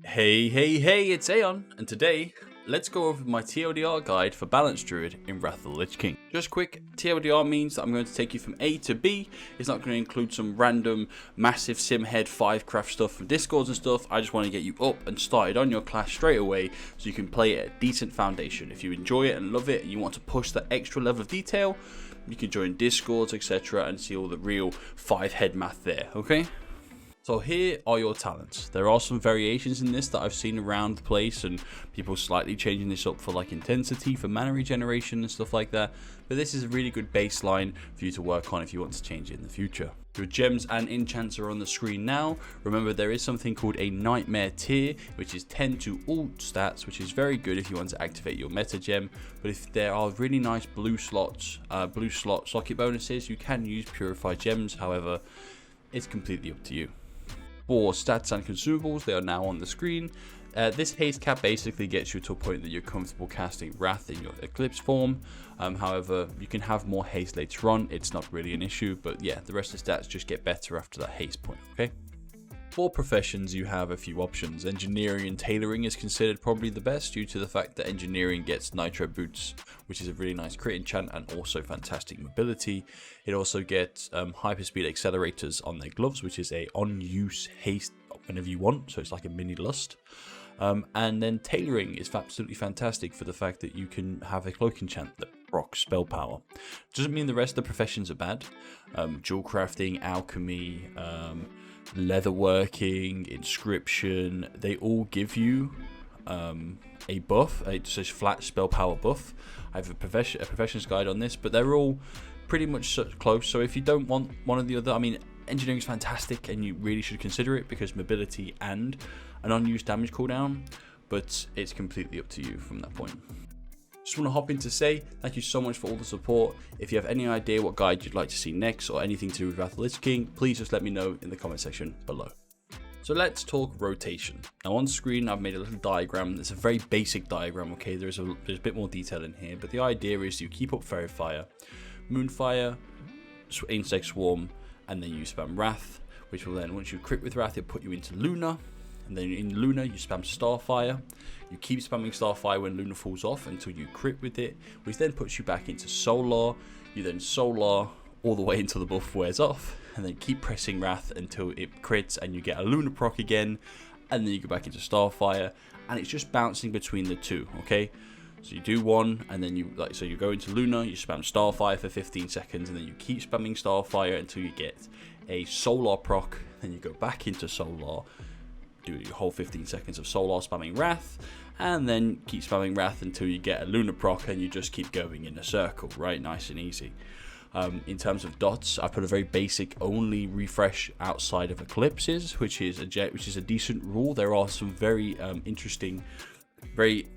Hey, it's Aeon, and today, let's go over my TLDR guide for Balanced Druid in Wrath of the Lich King. Just quick, TLDR means that I'm going to take you from A to B. It's not going to include some random, massive Simhead 5 craft stuff from Discords and stuff. I just want to get you up and started on your class straight away so you can play it at a decent foundation. If you enjoy it and love it, and you want to push that extra level of detail, you can join Discords, etc. and see all the real 5-head math there, okay? So here are your talents. There are some variations in this that I've seen around the place and people slightly changing this up for like intensity, for mana regeneration and stuff like that. But this is a really good baseline for you to work on if you want to change it in the future. Your gems and enchants are on the screen now. Remember, there is something called a nightmare tier, which is 10 to all stats, which is very good if you want to activate your meta gem. But if there are really nice blue slot socket bonuses, you can use purified gems. However, it's completely up to you. For stats and consumables, they are now on the screen. This haste cap basically gets you to a point that you're comfortable casting Wrath in your Eclipse form. However, you can have more haste later on. It's not really an issue, but yeah, the rest of the stats just get better after that haste point, okay? For professions, you have a few options. Engineering and tailoring is considered probably the best due to the fact that engineering gets nitro boots, which is a really nice crit enchant and also fantastic mobility. It also gets hyperspeed accelerators on their gloves, which is a on-use haste whenever you want, so it's like a mini lust. And then tailoring is absolutely fantastic for the fact that you can have a cloak enchant that procs spell power. Doesn't mean the rest of the professions are bad. Jewel crafting, alchemy, leatherworking, inscription, they all give you a buff, just a flat spell power buff. I have a professions guide on this, but they're all pretty much close. So if you don't want one or the other, I mean, engineering is fantastic and you really should consider it because mobility and an unused damage cooldown, but it's completely up to you from that point. Just want to hop in to say thank you so much for all the support. If you have any idea what guide you'd like to see next or anything to do with Wrath of the Lich King, please just let me know in the comment section below. So let's talk rotation. Now on screen I've made a little diagram. It's a very basic diagram, okay? There's a bit more detail in here, but the idea is you keep up Fairy Fire, Moonfire, Insect Swarm, and then you spam Wrath, which will then, once you crit with Wrath, it'll put you into Luna. And then in Luna, you spam Starfire. You keep spamming Starfire when Luna falls off until you crit with it, which then puts you back into Solar. You then Solar all the way until the buff wears off, and then keep pressing Wrath until it crits and you get a Luna proc again, and then you go back into Starfire, and it's just bouncing between the two, okay? So you do one, and then you go into Luna, you spam Starfire for 15 seconds, and then you keep spamming Starfire until you get a Solar proc, then you go back into Solar, do your whole 15 seconds of Solar spamming Wrath, and then keep spamming Wrath until you get a Luna proc, and you just keep going in a circle, right? Nice and easy. In terms of dots, I put a very basic only refresh outside of eclipses, which is a decent rule. There are some very interesting, very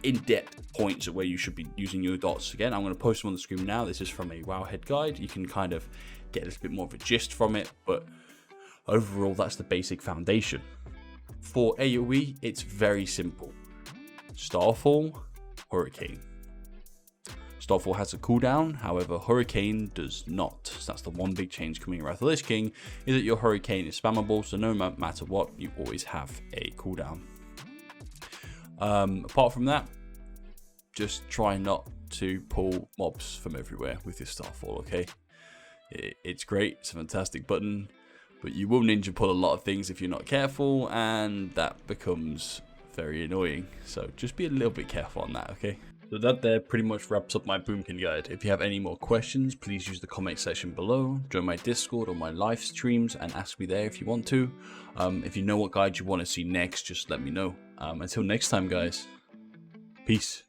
in-depth points where you should be using your dots. Again, I'm going to post them on the screen now. This is from a Wowhead guide. You can kind of get a little bit more of a gist from it, but overall, that's the basic foundation. For AoE, it's very simple. Starfall, Hurricane. Starfall has a cooldown, however Hurricane does not. So that's the one big change coming in Wrath of the Lich King, is that your Hurricane is spammable, so no matter what, you always have a cooldown. Apart from that, just try not to pull mobs from everywhere with your Starfall, okay? It's great, it's a fantastic button, but you will ninja pull a lot of things if you're not careful, and that becomes very annoying. So just be a little bit careful on that, okay? So that there pretty much wraps up my Boomkin guide. If you have any more questions, please use the comment section below. Join my Discord or my live streams and ask me there if you want to. If you know what guide you want to see next, just let me know. Until next time, guys. Peace.